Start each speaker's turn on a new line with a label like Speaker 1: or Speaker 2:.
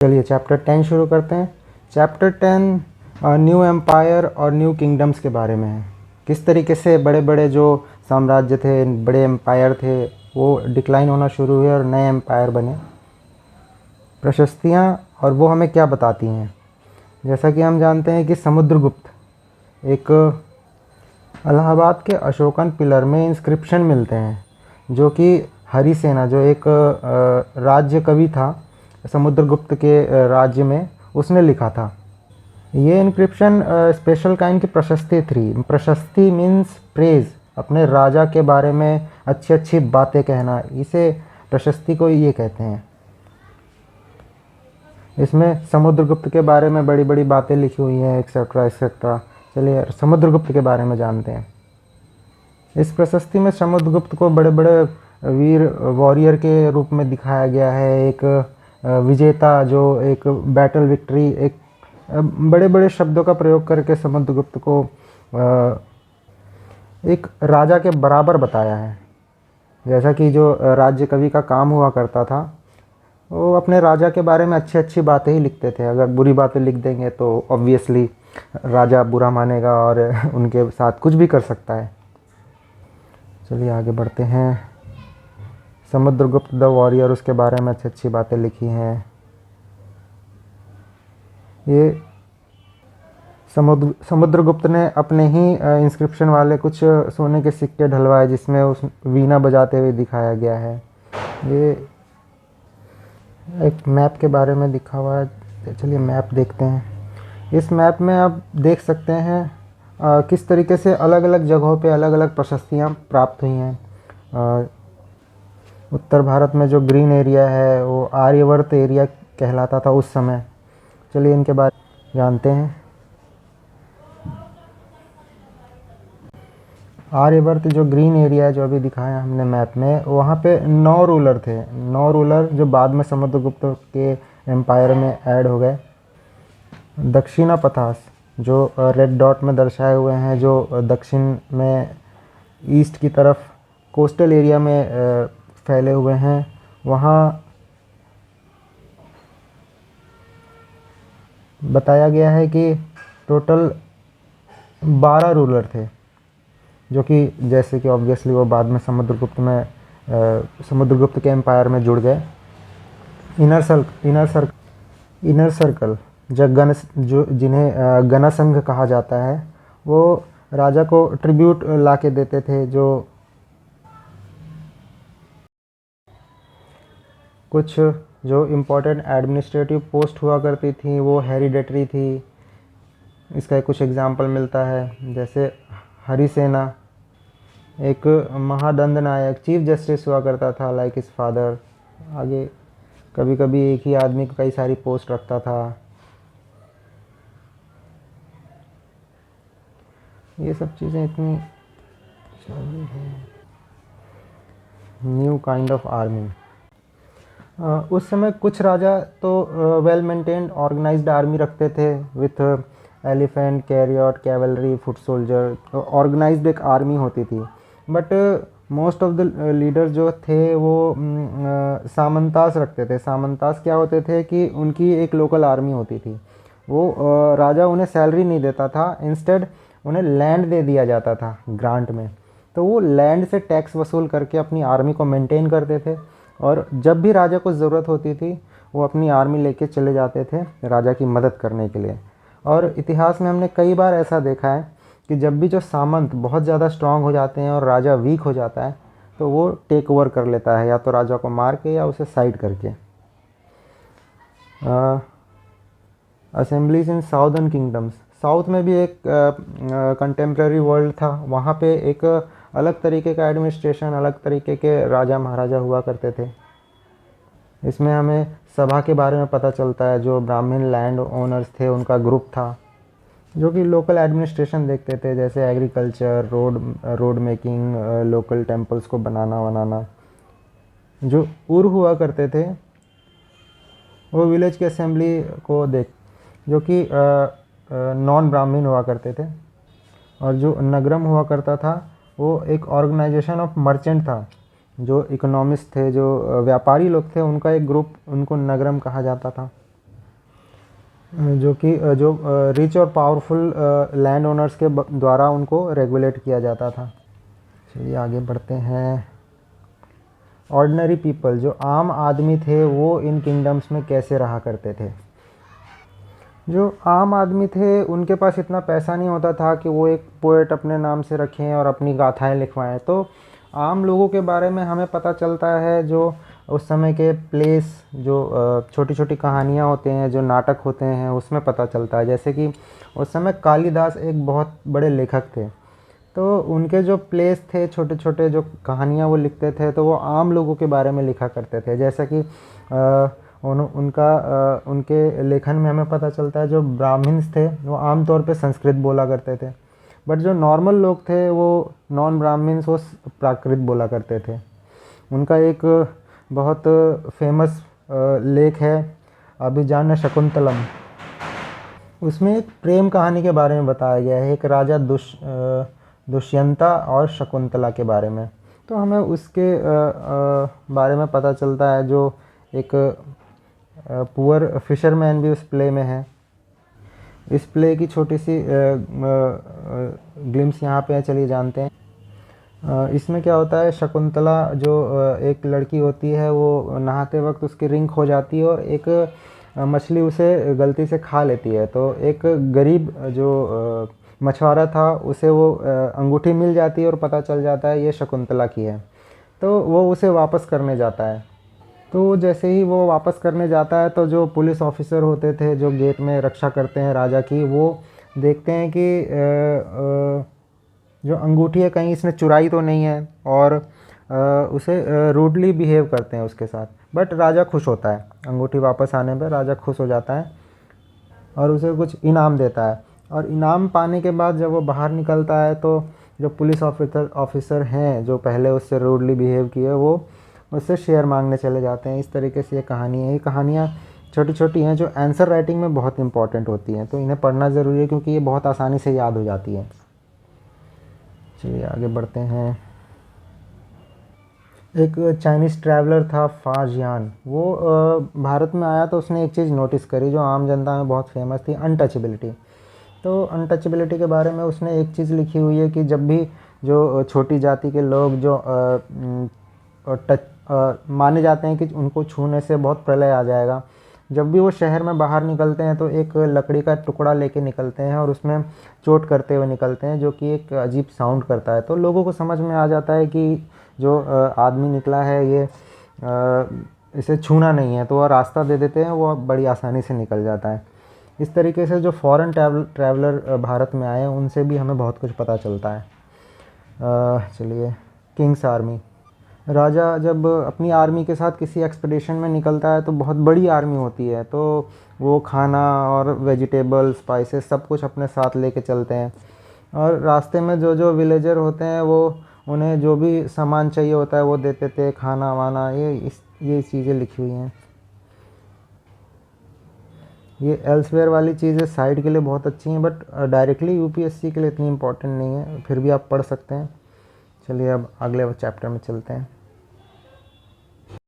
Speaker 1: चलिए चैप्टर 10 शुरू करते हैं। चैप्टर 10 न्यू एम्पायर और न्यू किंगडम्स के बारे में है। किस तरीके से बड़े बड़े जो साम्राज्य थे, बड़े एम्पायर थे, वो डिक्लाइन होना शुरू हुए और नए एम्पायर बने। प्रशस्तियाँ और वो हमें क्या बताती हैं। जैसा कि हम जानते हैं कि समुद्रगुप्त एक इलाहाबाद के अशोकन पिलर में इंस्क्रिप्शन मिलते हैं जो कि हरिसेना जो एक राज्य कवि था समुद्रगुप्त के राज्य में, उसने लिखा था। ये इंक्रिप्शन स्पेशल काइंड की प्रशस्ति थी। प्रशस्ति मीन्स प्रेज, अपने राजा के बारे में अच्छी अच्छी बातें कहना, इसे प्रशस्ति को ये कहते हैं। इसमें समुद्रगुप्त के बारे में बड़ी बड़ी बातें लिखी हुई हैं, एक्सेट्रा एक्सेट्रा। चलिए समुद्रगुप्त के बारे में जानते हैं। इस प्रशस्ति में समुद्रगुप्त को बड़े बड़े वीर वॉरियर के रूप में दिखाया गया है। एक विजेता, जो एक बैटल विक्ट्री, एक बड़े बड़े शब्दों का प्रयोग करके समुद्रगुप्त को एक राजा के बराबर बताया है। जैसा कि जो राज्य कवि का काम हुआ करता था, वो अपने राजा के बारे में अच्छी अच्छी बातें ही लिखते थे। अगर बुरी बातें लिख देंगे तो ऑब्वियसली राजा बुरा मानेगा और उनके साथ कुछ भी कर सकता है। चलिए आगे बढ़ते हैं। समुद्रगुप्त द वॉरियर, उसके बारे में अच्छी अच्छी बातें लिखी हैं। ये समुद्रगुप्त ने अपने ही इंस्क्रिप्शन वाले कुछ सोने के सिक्के ढलवाए जिसमें उस वीणा बजाते हुए दिखाया गया है। ये एक मैप के बारे में लिखा हुआ है। चलिए मैप देखते हैं। इस मैप में आप देख सकते हैं किस तरीके से अलग अलग जगहों पे अलग अलग प्रशस्तियाँ प्राप्त हुई हैं। उत्तर भारत में जो ग्रीन एरिया है वो आर्यवर्त एरिया कहलाता था उस समय। चलिए इनके बारे में जानते हैं। आर्यवर्त जो ग्रीन एरिया है जो अभी दिखाया हमने मैप में, वहाँ पे 9 रूलर थे। 9 रूलर जो बाद में समुद्रगुप्त के एम्पायर में ऐड हो गए। दक्षिणापथास जो रेड डॉट में दर्शाए हुए हैं, जो दक्षिण में ईस्ट की तरफ कोस्टल एरिया में फैले हुए हैं, वहाँ बताया गया है कि टोटल 12 रूलर थे, जो कि जैसे कि ऑब्वियसली वो बाद में समुद्रगुप्त के एम्पायर में जुड़ गए। इनर सर्कल जो जिन्हें गणसंघ कहा जाता है, वो राजा को ट्रिब्यूट ला के देते थे। जो कुछ जो इम्पोर्टेंट एडमिनिस्ट्रेटिव पोस्ट हुआ करती थी वो हेरिडेटरी थी। इसका कुछ एग्जाम्पल मिलता है, जैसे हरिसेना एक महादंड नायक चीफ जस्टिस हुआ करता था, लाइक हिज फादर। आगे कभी कभी एक ही आदमी को कई सारी पोस्ट रखता था। ये सब चीज़ें इतनी चली है। New kind of army. उस समय कुछ राजा तो वेल मेंटेन्ड ऑर्गेनाइज्ड आर्मी रखते थे with elephant, chariot, cavalry, foot soldier. Organised एक आर्मी होती थी। But most of the leaders जो थे वो सामंतास रखते थे। सामंतास क्या होते थे कि उनकी एक लोकल आर्मी होती थी। वो राजा उन्हें सैलरी नहीं देता था, इंस्टेड उन्हें लैंड दे दिया जाता था ग्रांट में। तो वो लैंड से टैक्स वसूल करके अपनी आर्मी को मेंटेन करते थे, और जब भी राजा को ज़रूरत होती थी वो अपनी आर्मी लेके चले जाते थे राजा की मदद करने के लिए। और इतिहास में हमने कई बार ऐसा देखा है कि जब भी जो सामंत बहुत ज़्यादा स्ट्रांग हो जाते हैं और राजा वीक हो जाता है, तो वो टेक ओवर कर लेता है, या तो राजा को मार के या उसे साइड करके। असेंबलीज इन साउदर्न किंगडम्स, साउथ में भी एक कंटेम्प्रेरी वर्ल्ड था। वहाँ पे एक अलग तरीके का एडमिनिस्ट्रेशन, अलग तरीके के राजा महाराजा हुआ करते थे। इसमें हमें सभा के बारे में पता चलता है। जो ब्राह्मण लैंड ओनर्स थे उनका ग्रुप था जो कि लोकल एडमिनिस्ट्रेशन देखते थे, जैसे agriculture, road making, local temples को बनाना। जो उर हुआ करते थे वो विलेज की असेंबली को जो कि नॉन ब्राह्मण हुआ करते थे। और जो नगरम हुआ करता था वो एक ऑर्गेनाइजेशन ऑफ मर्चेंट था। जो इकोनॉमिस्ट थे, जो व्यापारी लोग थे, उनका एक ग्रुप, उनको नगरम कहा जाता था। जो कि जो रिच और पावरफुल लैंड ओनर्स के द्वारा उनको रेगुलेट किया जाता था। चलिए आगे बढ़ते हैं। ऑर्डिनरी पीपल, जो आम आदमी थे, वो इन किंगडम्स में कैसे रहा करते थे। जो आम आदमी थे उनके पास इतना पैसा नहीं होता था कि वो एक पोएट अपने नाम से रखें और अपनी गाथाएं लिखवाएं। तो आम लोगों के बारे में हमें पता चलता है जो उस समय के प्लेस, जो छोटी छोटी कहानियाँ होते हैं, जो नाटक होते हैं, उसमें पता चलता है। जैसे कि उस समय कालिदास एक बहुत बड़े लेखक थे, तो उनके जो प्लेस थे, छोटे छोटे जो कहानियाँ वो लिखते थे, तो वो आम लोगों के बारे में लिखा करते थे। जैसे कि उनके लेखन में हमें पता चलता है जो ब्राह्मण्स थे वो आमतौर पे संस्कृत बोला करते थे, बट जो नॉर्मल लोग थे वो नॉन ब्राह्मण्स वो प्राकृत बोला करते थे। उनका एक बहुत फेमस लेख है अभिज्ञान शकुंतलम। उसमें एक प्रेम कहानी के बारे में बताया गया है, एक राजा दुष्यंता और शकुंतला के बारे में। तो हमें उसके बारे में पता चलता है। जो एक पुअर फिशरमैन भी उस प्ले में है। इस प्ले की छोटी सी ग्लिम्स यहाँ पे है, चलिए जानते हैं। इसमें क्या होता है, शकुंतला जो एक लड़की होती है, वो नहाते वक्त उसकी रिंग खो जाती है और एक मछली उसे गलती से खा लेती है। तो एक गरीब जो मछुआरा था उसे वो अंगूठी मिल जाती है और पता चल जाता है ये शकुंतला की है। तो वो उसे वापस करने जाता है। तो जैसे ही वो वापस करने जाता है तो जो पुलिस ऑफिसर होते थे जो गेट में रक्षा करते हैं राजा की, वो देखते हैं कि जो अंगूठी है कहीं इसने चुराई तो नहीं है, और उसे रूडली बिहेव करते हैं उसके साथ। बट राजा खुश होता है, अंगूठी वापस आने पर राजा खुश हो जाता है और उसे कुछ इनाम देता है। और इनाम पाने के बाद जब वो बाहर निकलता है तो जो पुलिस ऑफिसर हैं जो पहले उससे रूडली बिहेव किए, वो उससे शेयर मांगने चले जाते हैं। इस तरीके से ये कहानी है। ये कहानियाँ छोटी छोटी हैं जो आंसर राइटिंग में बहुत इंपॉर्टेंट होती हैं, तो इन्हें पढ़ना ज़रूरी है क्योंकि ये बहुत आसानी से याद हो जाती है। चलिए आगे बढ़ते हैं। एक चाइनीज़ ट्रैवलर था फाजियान, वो भारत में आया तो उसने एक चीज़ नोटिस करी जो आम जनता में बहुत फेमस थी, अनटचेबिलिटी। तो अनटचेबिलिटी के बारे में उसने एक चीज़ लिखी हुई है कि जब भी जो छोटी जाति के लोग जो माने जाते हैं कि उनको छूने से बहुत प्रलय आ जाएगा, जब भी वो शहर में बाहर निकलते हैं तो एक लकड़ी का टुकड़ा लेके निकलते हैं और उसमें चोट करते हुए निकलते हैं, जो कि एक अजीब साउंड करता है। तो लोगों को समझ में आ जाता है कि जो आदमी निकला है ये इसे छूना नहीं है, तो वह रास्ता दे देते हैं, वो बड़ी आसानी से निकल जाता है। इस तरीके से जो फॉरेन ट्रैवलर भारत में आए हैं उनसे भी हमें बहुत कुछ पता चलता है। चलिए, किंग्स आर्मी। राजा जब अपनी आर्मी के साथ किसी एक्सपीडिशन में निकलता है तो बहुत बड़ी आर्मी होती है, तो वो खाना और वेजिटेबल, स्पाइसेस सब कुछ अपने साथ लेके चलते हैं। और रास्ते में जो जो विलेजर होते हैं वो उन्हें जो भी सामान चाहिए होता है वो देते थे, खाना वाना, ये चीज़ें लिखी हुई हैं। ये एल्सवेयर वाली चीज़ें साइड के लिए बहुत अच्छी हैं, बट डायरेक्टली यूपीएससी के लिए इतनी इम्पोर्टेंट नहीं है, फिर भी आप पढ़ सकते हैं। चलिए अब अगले चैप्टर में चलते हैं।